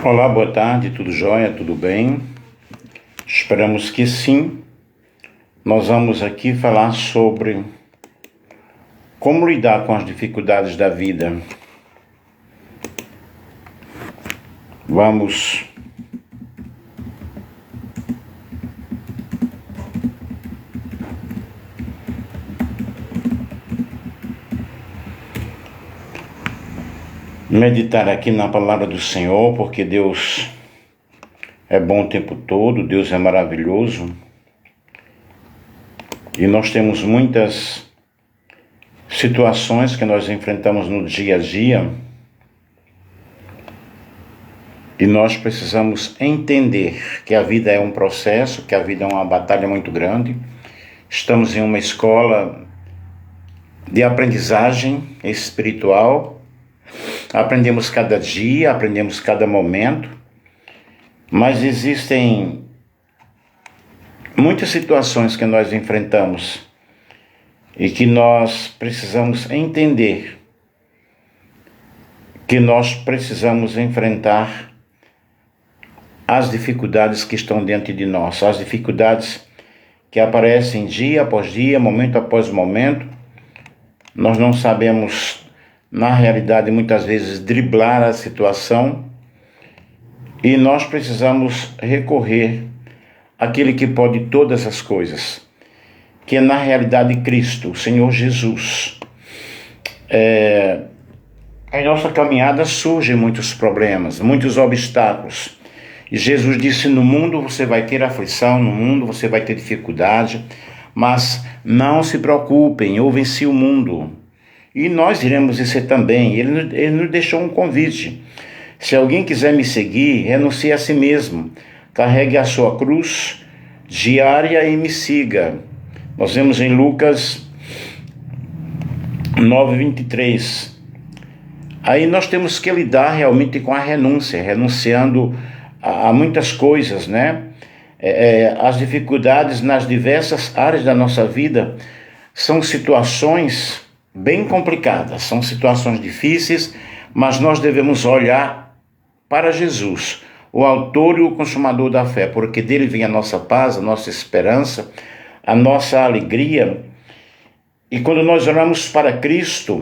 Olá, boa tarde, tudo jóia, tudo bem? Esperamos que sim. Nós vamos aqui falar sobre como lidar com as dificuldades da vida. Vamos meditar aqui na palavra do Senhor, porque Deus é bom o tempo todo, Deus é maravilhoso. E nós temos muitas situações que nós enfrentamos no dia a dia e nós precisamos entender que a vida é um processo, que a vida é uma batalha muito grande. Estamos em uma escola de aprendizagem espiritual. Aprendemos cada dia, aprendemos cada momento, mas existem muitas situações que nós enfrentamos e que nós precisamos entender que nós precisamos enfrentar as dificuldades que estão diante de nós, as dificuldades que aparecem dia após dia, momento após momento. Nós não sabemos, na realidade, muitas vezes, driblar a situação e nós precisamos recorrer àquele que pode todas as coisas, que é, na realidade, Cristo, o Senhor Jesus. Em nossa caminhada surgem muitos problemas, muitos obstáculos. E Jesus disse: no mundo você vai ter aflição, no mundo você vai ter dificuldade, mas não se preocupem, eu venci o mundo. E nós iremos vencer também. Ele nos deixou um convite. Se alguém quiser me seguir, renuncie a si mesmo, carregue a sua cruz diária e me siga. Nós vemos em Lucas 9:23. Aí nós temos que lidar realmente com a renúncia, renunciando a muitas coisas, né? As dificuldades nas diversas áreas da nossa vida são situações bem complicadas, são situações difíceis, mas nós devemos olhar para Jesus, o autor e o consumador da fé, porque dele vem a nossa paz, a nossa esperança, a nossa alegria. E quando nós olhamos para Cristo,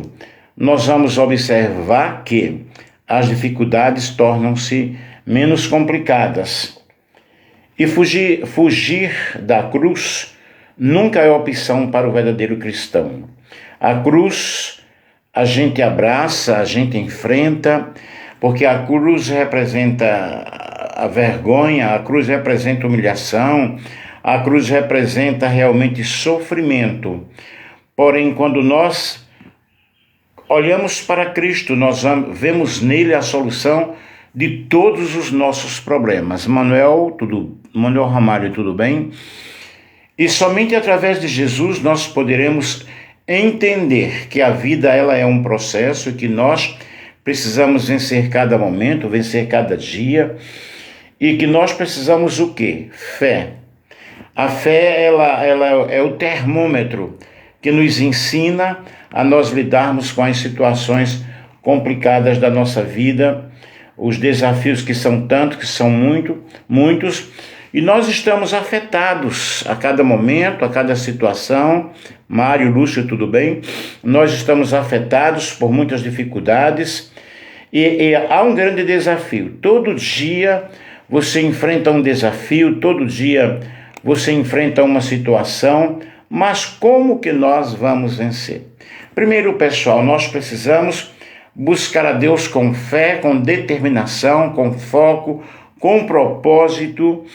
nós vamos observar que as dificuldades tornam-se menos complicadas. E fugir da cruz nunca é opção para o verdadeiro cristão. A cruz a gente abraça, a gente enfrenta, porque a cruz representa a vergonha, a cruz representa humilhação, a cruz representa realmente sofrimento. Porém, quando nós olhamos para Cristo, nós vemos nele a solução de todos os nossos problemas. Manuel Ramalho, tudo bem? E somente através de Jesus nós poderemos entender que a vida ela é um processo e que nós precisamos vencer cada momento, vencer cada dia, e que nós precisamos o quê? Fé. A fé ela é o termômetro que nos ensina a nós lidarmos com as situações complicadas da nossa vida, os desafios que são tantos, que são muitos, e nós estamos afetados a cada momento, a cada situação. Mário, Lúcio, tudo bem? Nós estamos afetados por muitas dificuldades e há um grande desafio. Todo dia você enfrenta um desafio, todo dia você enfrenta uma situação, mas como que nós vamos vencer? Primeiro, pessoal, nós precisamos buscar a Deus com fé, com determinação, com foco, com propósito.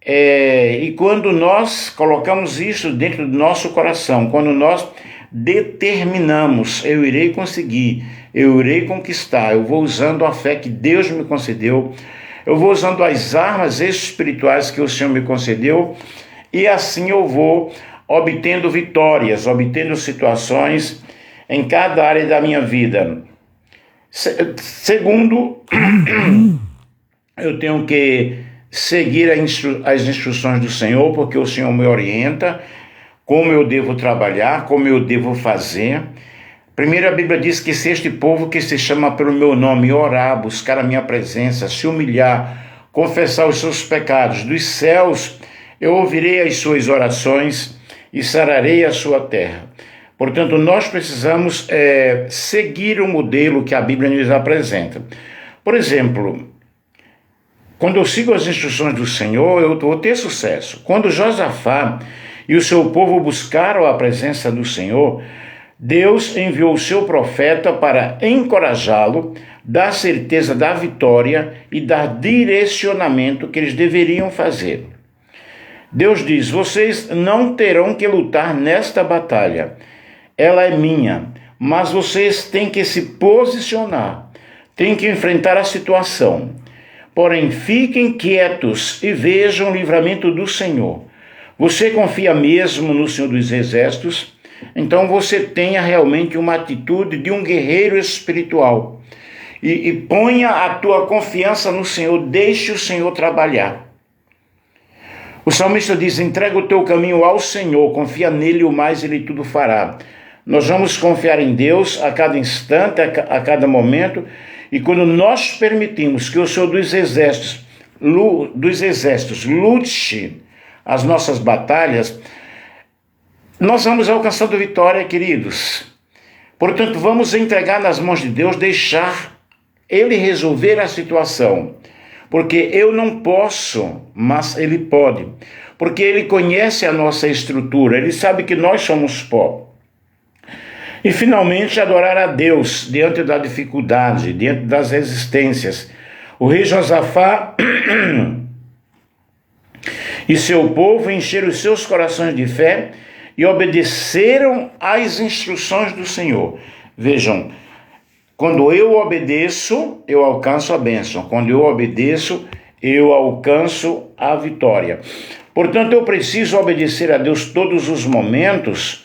E quando nós colocamos isso dentro do nosso coração, quando nós determinamos, eu irei conseguir, eu irei conquistar, eu vou usando a fé que Deus me concedeu, eu vou usando as armas espirituais que o Senhor me concedeu, e assim eu vou obtendo vitórias, obtendo situações em cada área da minha vida. Segundo, eu tenho que seguir as instruções do Senhor, porque o Senhor me orienta como eu devo trabalhar, como eu devo fazer. Primeiro a Bíblia diz que se este povo que se chama pelo meu nome orar, buscar a minha presença, se humilhar, confessar os seus pecados, dos céus eu ouvirei as suas orações e sararei a sua terra. Portanto, nós precisamos seguir o modelo que a Bíblia nos apresenta. Por exemplo, quando eu sigo as instruções do Senhor, eu vou ter sucesso. Quando Josafá e o seu povo buscaram a presença do Senhor, Deus enviou o seu profeta para encorajá-lo, dar certeza da vitória e dar direcionamento que eles deveriam fazer. Deus diz: vocês não terão que lutar nesta batalha. Ela é minha, mas vocês têm que se posicionar, têm que enfrentar a situação. Porém, fiquem quietos e vejam o livramento do Senhor. Você confia mesmo no Senhor dos Exércitos? Então você tenha realmente uma atitude de um guerreiro espiritual. E ponha a tua confiança no Senhor, deixe o Senhor trabalhar. O salmista diz: entrega o teu caminho ao Senhor, confia nele, o mais ele tudo fará. Nós vamos confiar em Deus a cada instante, a cada momento, e quando nós permitimos que o Senhor dos Exércitos lute as nossas batalhas, nós vamos alcançando vitória, queridos. Portanto, vamos entregar nas mãos de Deus, deixar Ele resolver a situação. Porque eu não posso, mas Ele pode. Porque Ele conhece a nossa estrutura, Ele sabe que nós somos pó. E finalmente adorar a Deus diante da dificuldade, diante das resistências. O rei Josafá e seu povo encheram os seus corações de fé e obedeceram às instruções do Senhor. Vejam, quando eu obedeço, eu alcanço a bênção. Quando eu obedeço, eu alcanço a vitória. Portanto, eu preciso obedecer a Deus todos os momentos,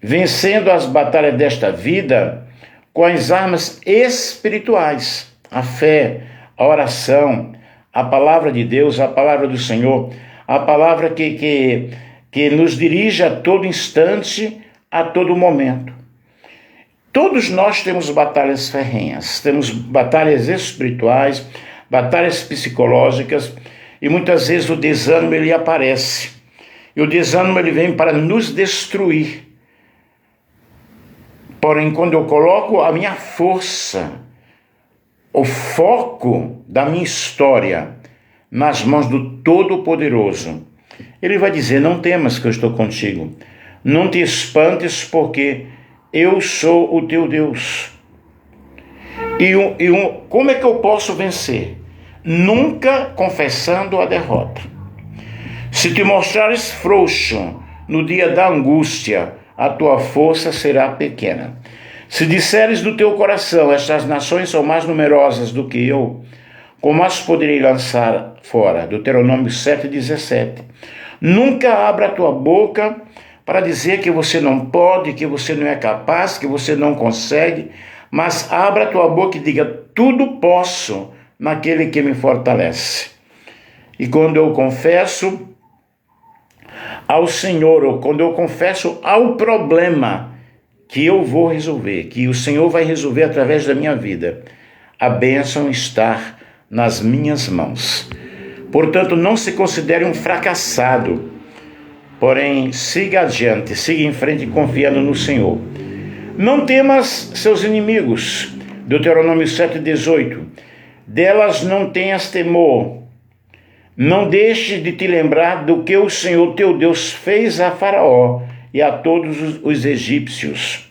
vencendo as batalhas desta vida com as armas espirituais, a fé, a oração, a palavra de Deus, a palavra do Senhor, a palavra que nos dirige a todo instante, a todo momento. Todos nós temos batalhas ferrenhas, temos batalhas espirituais, batalhas psicológicas, e muitas vezes o desânimo ele aparece. E o desânimo ele vem para nos destruir. Porém, quando eu coloco a minha força, o foco da minha história nas mãos do Todo-Poderoso, Ele vai dizer: não temas que eu estou contigo, não te espantes porque eu sou o teu Deus. Como é que eu posso vencer? Nunca confessando a derrota. Se te mostrares frouxo no dia da angústia, a tua força será pequena. Se disseres do teu coração: estas nações são mais numerosas do que eu, como as poderei lançar fora? Deuteronômio 7,17. Nunca abra a tua boca para dizer que você não pode, que você não é capaz, que você não consegue, mas abra a tua boca e diga: tudo posso naquele que me fortalece. E quando eu confesso ao Senhor, ou quando eu confesso ao problema que eu vou resolver, que o Senhor vai resolver através da minha vida, a bênção está nas minhas mãos. Portanto, não se considere um fracassado, porém siga adiante, siga em frente confiando no Senhor. Não temas seus inimigos, Deuteronômio 7,18. Delas não tenhas temor. Não deixes de te lembrar do que o Senhor teu Deus fez a Faraó e a todos os egípcios.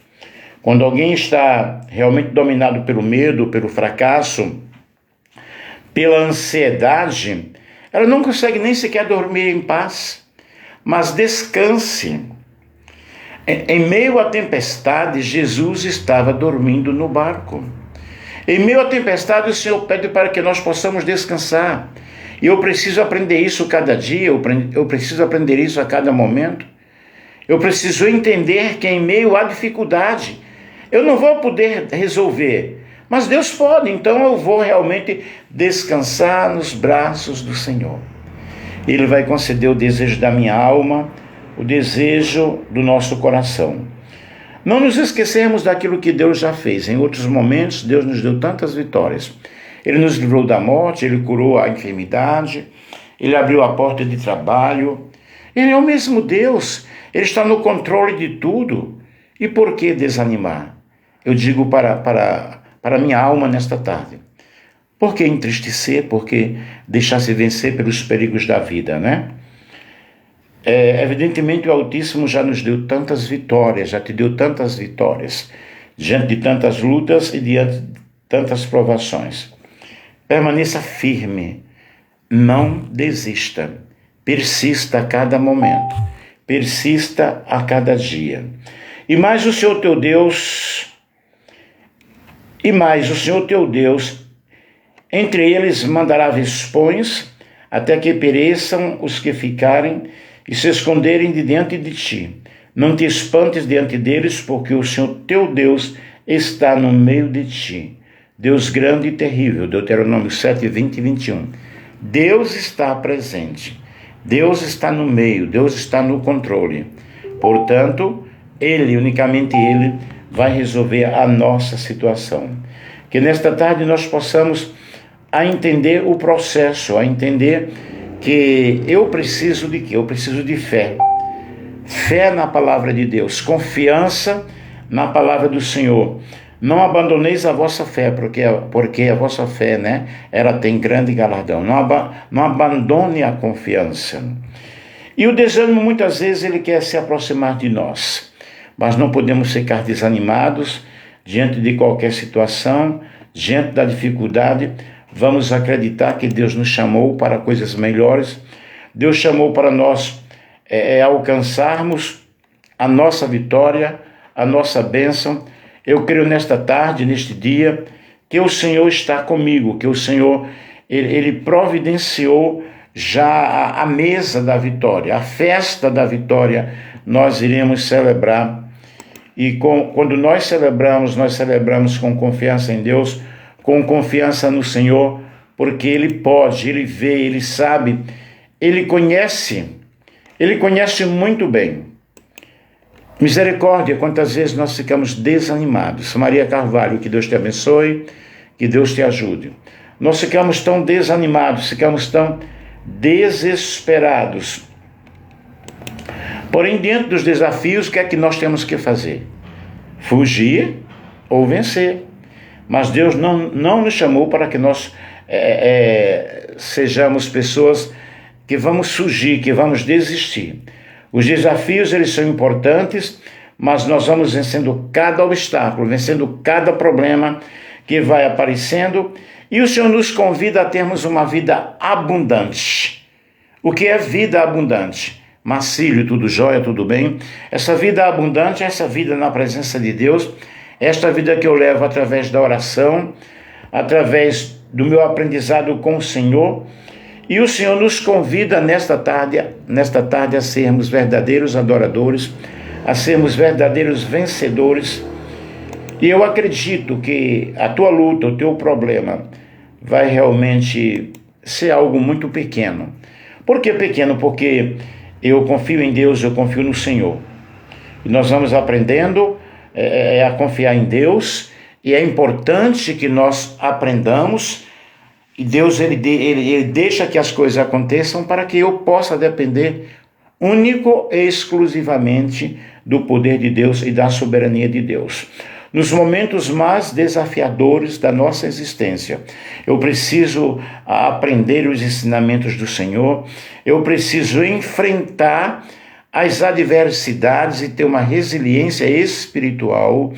Quando alguém está realmente dominado pelo medo, pelo fracasso, pela ansiedade, ela não consegue nem sequer dormir em paz. Mas descanse. Em meio à tempestade, Jesus estava dormindo no barco. Em meio à tempestade, o Senhor pede para que nós possamos descansar. E eu preciso aprender isso cada dia, eu preciso aprender isso a cada momento. Eu preciso entender que em meio à dificuldade, eu não vou poder resolver, mas Deus pode, então eu vou realmente descansar nos braços do Senhor. Ele vai conceder o desejo da minha alma, o desejo do nosso coração. Não nos esquecermos daquilo que Deus já fez. Em outros momentos, Deus nos deu tantas vitórias. Ele nos livrou da morte, Ele curou a enfermidade, Ele abriu a porta de trabalho. Ele é o mesmo Deus, Ele está no controle de tudo. E por que desanimar? Eu digo para a minha alma nesta tarde. Por que entristecer? Por que deixar-se vencer pelos perigos da vida, né? Evidentemente o Altíssimo já nos deu tantas vitórias, já te deu tantas vitórias, diante de tantas lutas e diante de tantas provações. Permaneça firme, não desista, persista a cada momento, persista a cada dia. E mais o Senhor teu Deus, entre eles mandará vespões, até que pereçam os que ficarem e se esconderem de diante de ti. Não te espantes diante deles, porque o Senhor teu Deus está no meio de ti. Deus grande e terrível, Deuteronômio 7, 20 e 21. Deus está presente, Deus está no meio, Deus está no controle. Portanto, unicamente Ele, vai resolver a nossa situação. Que nesta tarde nós possamos a entender o processo, a entender que eu preciso de quê? Eu preciso de fé. Fé na palavra de Deus, confiança na palavra do Senhor. Não abandoneis a vossa fé, porque a vossa fé, né, ela tem grande galardão. Não abandone a confiança. E o desânimo, muitas vezes, ele quer se aproximar de nós. Mas não podemos ficar desanimados diante de qualquer situação, diante da dificuldade. Vamos acreditar que Deus nos chamou para coisas melhores. Deus chamou para nós alcançarmos a nossa vitória, a nossa bênção. Eu creio nesta tarde, neste dia, que o Senhor está comigo, que o Senhor ele providenciou já a mesa da vitória, a festa da vitória. Nós iremos celebrar. E quando nós celebramos com confiança em Deus, com confiança no Senhor, porque Ele pode, Ele vê, Ele sabe, Ele conhece muito bem. Misericórdia, quantas vezes nós ficamos desanimados. Maria Carvalho, que Deus te abençoe, que Deus te ajude. Nós ficamos tão desanimados, ficamos tão desesperados. Porém, diante dos desafios, o que é que nós temos que fazer? Fugir ou vencer. Mas Deus não nos chamou para que nós sejamos pessoas que vamos fugir, que vamos desistir. Os desafios, eles são importantes, mas nós vamos vencendo cada obstáculo, vencendo cada problema que vai aparecendo, e o Senhor nos convida a termos uma vida abundante. O que é vida abundante? Marcílio, tudo jóia, tudo bem? Essa vida abundante, essa vida na presença de Deus, esta vida que eu levo através da oração, através do meu aprendizado com o Senhor, e o Senhor nos convida nesta tarde a sermos verdadeiros adoradores, a sermos verdadeiros vencedores. E eu acredito que a tua luta, o teu problema, vai realmente ser algo muito pequeno. Por que pequeno? Porque eu confio em Deus, eu confio no Senhor. E nós vamos aprendendo a confiar em Deus, e é importante que nós aprendamos. E Deus ele deixa que as coisas aconteçam para que eu possa depender único e exclusivamente do poder de Deus e da soberania de Deus. Nos momentos mais desafiadores da nossa existência, eu preciso aprender os ensinamentos do Senhor, eu preciso enfrentar as adversidades e ter uma resiliência espiritual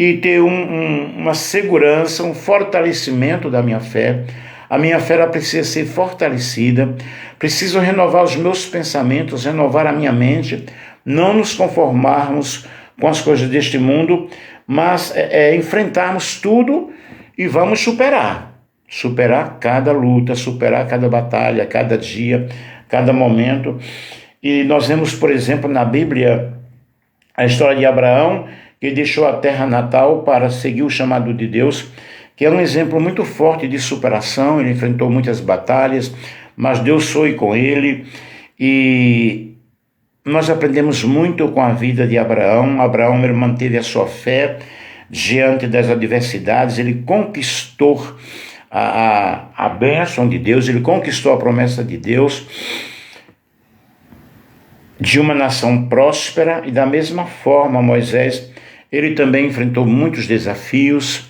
e ter uma segurança, um fortalecimento da minha fé. A minha fé ela precisa ser fortalecida, preciso renovar os meus pensamentos, renovar a minha mente, não nos conformarmos com as coisas deste mundo, mas enfrentarmos tudo e vamos superar cada luta, superar cada batalha, cada dia, cada momento. E nós vemos, por exemplo, na Bíblia, a história de Abraão, que deixou a terra natal para seguir o chamado de Deus, que é um exemplo muito forte de superação. Ele enfrentou muitas batalhas, mas Deus foi com ele, nós aprendemos muito com a vida de Abraão. Abraão, ele manteve a sua fé diante das adversidades, ele conquistou a bênção de Deus, ele conquistou a promessa de Deus de uma nação próspera. E da mesma forma, Moisés, ele também enfrentou muitos desafios,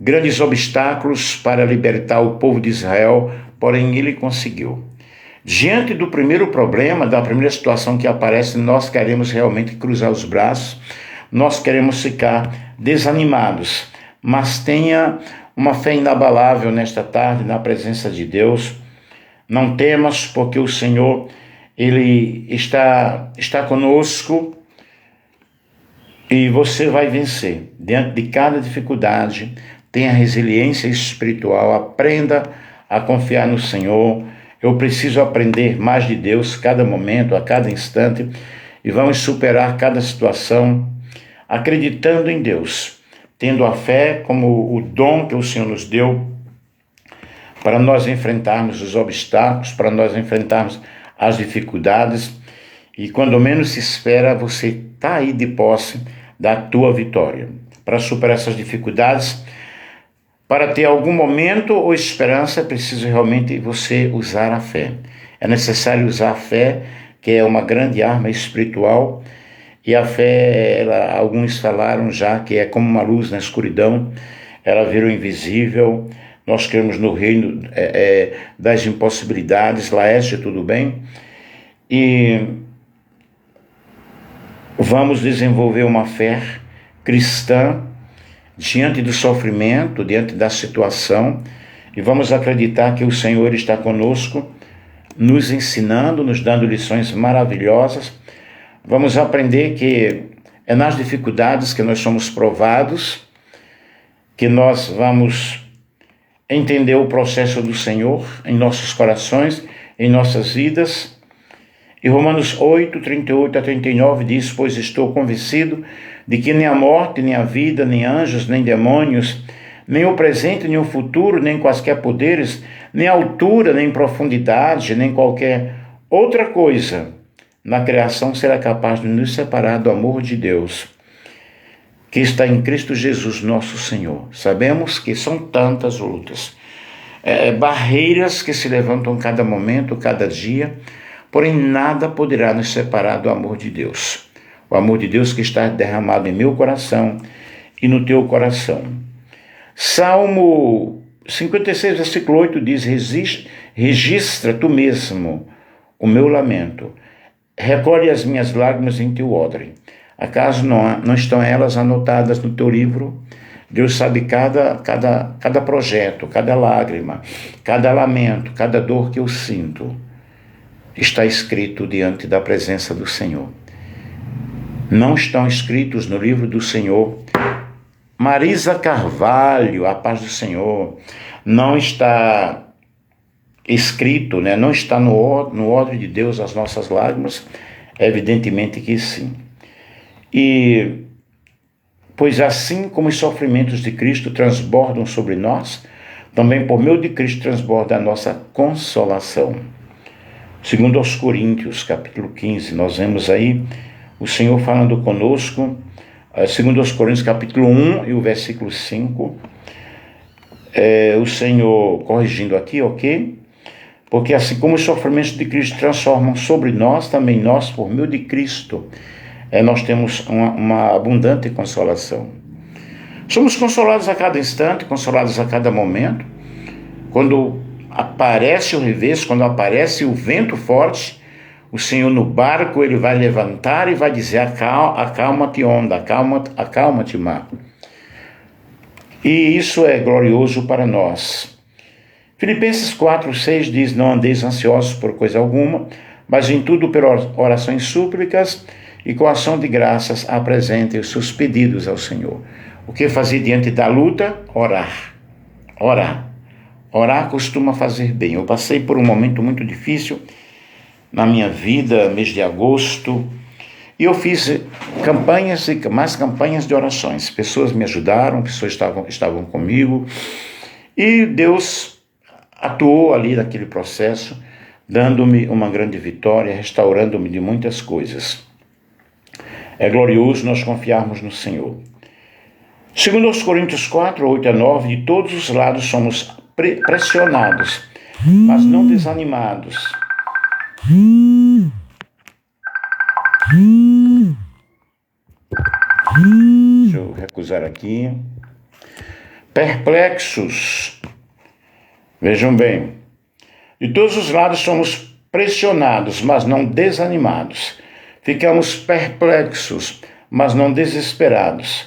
grandes obstáculos para libertar o povo de Israel, porém ele conseguiu. Diante do primeiro problema, da primeira situação que aparece, nós queremos realmente cruzar os braços, nós queremos ficar desanimados, mas tenha uma fé inabalável nesta tarde na presença de Deus. Não temas, porque o Senhor, Ele está conosco e você vai vencer. Diante de cada dificuldade, tenha resiliência espiritual, aprenda a confiar no Senhor. Eu preciso aprender mais de Deus cada momento, a cada instante, e vamos superar cada situação acreditando em Deus, tendo a fé como o dom que o Senhor nos deu para nós enfrentarmos os obstáculos, para nós enfrentarmos as dificuldades. E quando menos se espera, você está aí de posse da tua vitória. Para superar essas dificuldades, para ter algum momento ou esperança, é preciso realmente você usar a fé. É necessário usar a fé, que é uma grande arma espiritual. E a fé, alguns falaram já que é como uma luz na escuridão, ela vira o invisível. Nós cremos no reino das impossibilidades. Laércio, tudo bem? E vamos desenvolver uma fé cristã diante do sofrimento, diante da situação, e vamos acreditar que o Senhor está conosco, nos ensinando, nos dando lições maravilhosas. Vamos aprender que é nas dificuldades que nós somos provados, que nós vamos entender o processo do Senhor em nossos corações, em nossas vidas. E Romanos 8, 38 a 39 diz: pois estou convencido de que nem a morte, nem a vida, nem anjos, nem demônios, nem o presente, nem o futuro, nem quaisquer poderes, nem altura, nem profundidade, nem qualquer outra coisa na criação será capaz de nos separar do amor de Deus, que está em Cristo Jesus, nosso Senhor. Sabemos que são tantas lutas, barreiras que se levantam cada momento, cada dia, porém nada poderá nos separar do amor de Deus. O amor de Deus que está derramado em meu coração e no teu coração. Salmo 56, versículo 8 diz: registra tu mesmo o meu lamento, recolhe as minhas lágrimas em teu odre. Acaso não estão elas anotadas no teu livro? Deus sabe cada projeto, cada lágrima, cada lamento, cada dor que eu sinto. Está escrito diante da presença do Senhor. Não estão escritos no livro do Senhor. Marisa Carvalho, a paz do Senhor. Não está escrito, não está no odre de Deus as nossas lágrimas? Evidentemente que sim. E pois assim como os sofrimentos de Cristo transbordam sobre nós, também por meio de Cristo transborda a nossa consolação. Segundo aos Coríntios, capítulo 15, nós vemos aí o Senhor falando conosco, segundo aos Coríntios, capítulo 1 e o versículo 5, o Senhor corrigindo aqui, ok? Porque assim como os sofrimentos de Cristo transformam sobre nós, também nós, por meio de Cristo, nós temos uma abundante consolação. Somos consolados a cada instante, consolados a cada momento. Quando aparece o revés, quando aparece o vento forte, o Senhor no barco, Ele vai levantar e vai dizer: acalma-te onda, acalma-te mar. E isso é glorioso para nós. Filipenses 4, 6 diz: não andeis ansiosos por coisa alguma, mas em tudo por orações e súplicas, e com ação de graças apresentem os seus pedidos ao Senhor. O que fazer diante da luta? Orar. Orar costuma fazer bem. Eu passei por um momento muito difícil na minha vida, mês de agosto, e eu fiz campanhas e mais campanhas de orações. Pessoas me ajudaram, pessoas estavam comigo, e Deus atuou ali naquele processo, dando-me uma grande vitória, restaurando-me de muitas coisas. É glorioso nós confiarmos no Senhor. Segundo aos Coríntios 4, 8 a 9, de todos os lados somos pressionados, mas não desanimados. Deixa eu recusar aqui. Perplexos. Vejam bem. De todos os lados somos pressionados, mas não desanimados. Ficamos perplexos, mas não desesperados.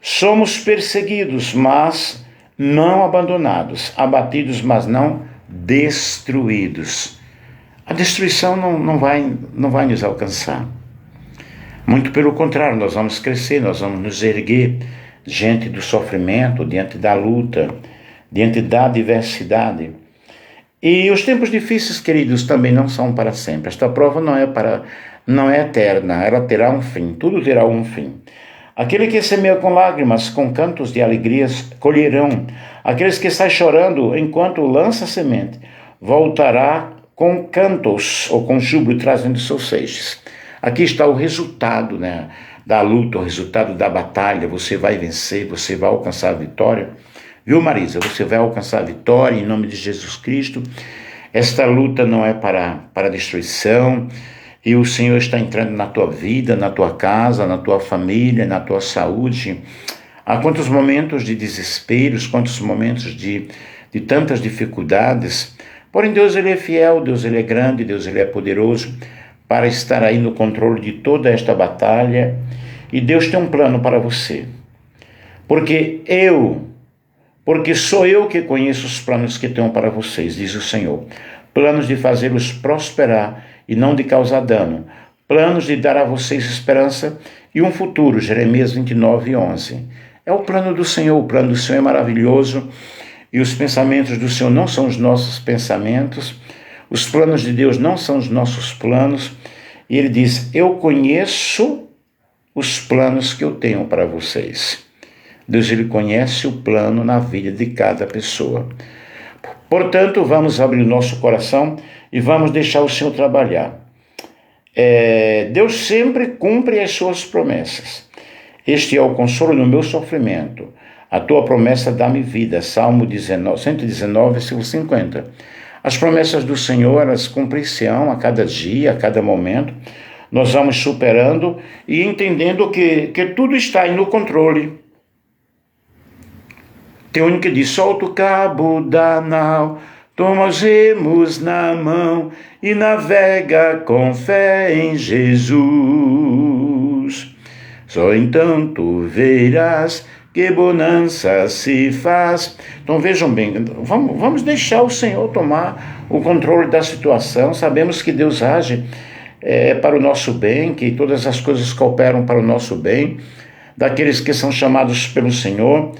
Somos perseguidos, mas não abandonados. Abatidos, mas não destruídos. A destruição não vai nos alcançar. Muito pelo contrário, nós vamos crescer, nós vamos nos erguer diante do sofrimento, diante da luta, diante da adversidade. E os tempos difíceis, queridos, também não são para sempre. Esta prova não é eterna, ela terá um fim, tudo terá um fim. Aquele que semeia com lágrimas, com cantos de alegrias, colherão. Aqueles que saem chorando enquanto lança semente, voltará com cantos ou com júbilo trazendo seus feixes. Aqui está o resultado, da luta, o resultado da batalha. Você vai vencer, você vai alcançar a vitória. Viu, Marisa? Você vai alcançar a vitória em nome de Jesus Cristo. Esta luta não é para destruição. E o Senhor está entrando na tua vida, na tua casa, na tua família, na tua saúde. Há quantos momentos de desesperos, quantos momentos de tantas dificuldades. Porém, Deus ele é fiel, Deus ele é grande, Deus ele é poderoso para estar aí no controle de toda esta batalha. E Deus tem um plano para você. Porque sou eu que conheço os planos que tenho para vocês, diz o Senhor. Planos de fazê-los prosperar e não de causar dano. Planos de dar a vocês esperança e um futuro, Jeremias 29, 11. É o plano do Senhor, o plano do Senhor é maravilhoso e os pensamentos do Senhor não são os nossos pensamentos, os planos de Deus não são os nossos planos. E Ele diz, eu conheço os planos que eu tenho para vocês. Deus ele conhece o plano na vida de cada pessoa. Portanto, vamos abrir o nosso coração e vamos deixar o Senhor trabalhar. Deus sempre cumpre as suas promessas. Este é o consolo no meu sofrimento. A tua promessa dá-me vida. Salmo 119, versículo 50. As promessas do Senhor, elas cumprir-se-ão a cada dia, a cada momento. Nós vamos superando e entendendo que tudo está aí no controle. Tem um que diz, solta o cabo da nau, toma os remos na mão e navega com fé em Jesus. Só então tu verás que bonança se faz. Então vejam bem, vamos deixar o Senhor tomar o controle da situação. Sabemos que Deus age para o nosso bem, que todas as coisas cooperam para o nosso bem, daqueles que são chamados pelo Senhor.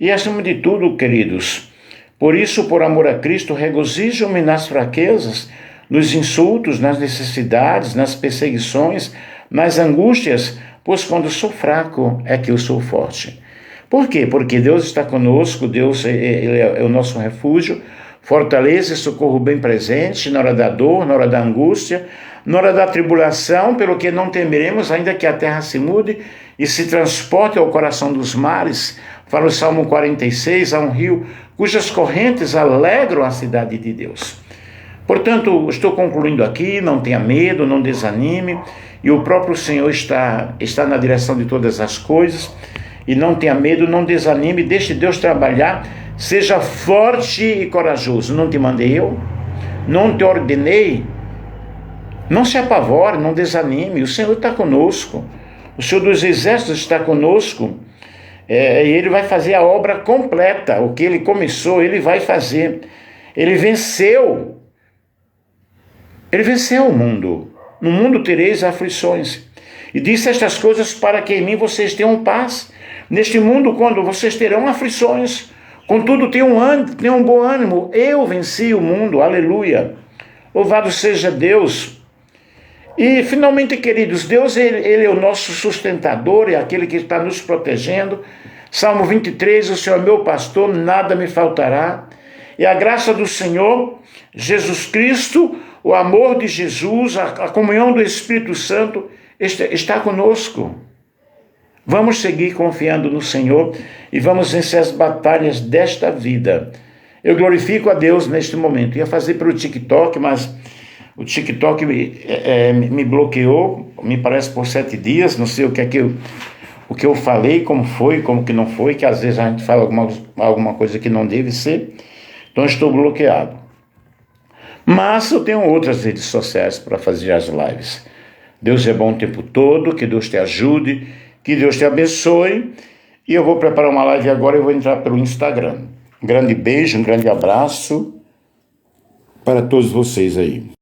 E acima de tudo, queridos, por isso, por amor a Cristo, regozijo-me nas fraquezas, nos insultos, nas necessidades, nas perseguições, nas angústias, pois quando sou fraco é que eu sou forte. Por quê? Porque Deus está conosco, Deus ele é o nosso refúgio, fortaleza e socorro bem presente na hora da dor, na hora da angústia, na hora da tribulação, pelo que não temeremos, ainda que a terra se mude e se transporte ao coração dos mares. Fala o Salmo 46, há um rio cujas correntes alegram a cidade de Deus. Portanto, estou concluindo aqui, não tenha medo, não desanime, e o próprio Senhor está na direção de todas as coisas, e não tenha medo, não desanime, deixe Deus trabalhar, seja forte e corajoso. Não te mandei eu? Não te ordenei? Não se apavore, não desanime, o Senhor está conosco, o Senhor dos Exércitos está conosco, e Ele vai fazer a obra completa, o que Ele começou, Ele vai fazer. Ele venceu o mundo. No mundo tereis aflições. E disse estas coisas para que em mim vocês tenham paz. Neste mundo, quando vocês terão aflições, contudo tenham bom ânimo. Eu venci o mundo, aleluia. Louvado seja Deus. E finalmente, queridos, Deus ele é o nosso sustentador, é aquele que está nos protegendo. Salmo 23, o Senhor é meu pastor, nada me faltará. E a graça do Senhor Jesus Cristo, o amor de Jesus, a comunhão do Espírito Santo está conosco. Vamos seguir confiando no Senhor e vamos vencer as batalhas desta vida. Eu glorifico a Deus neste momento. Ia fazer pelo TikTok, mas o TikTok me bloqueou, me parece por 7 dias, não sei o que eu falei, como foi, como que não foi, que às vezes a gente fala alguma coisa que não deve ser, então estou bloqueado. Mas eu tenho outras redes sociais para fazer as lives. Deus é bom o tempo todo, que Deus te ajude, que Deus te abençoe, e eu vou preparar uma live agora e vou entrar pelo Instagram. Um grande beijo, um grande abraço para todos vocês aí.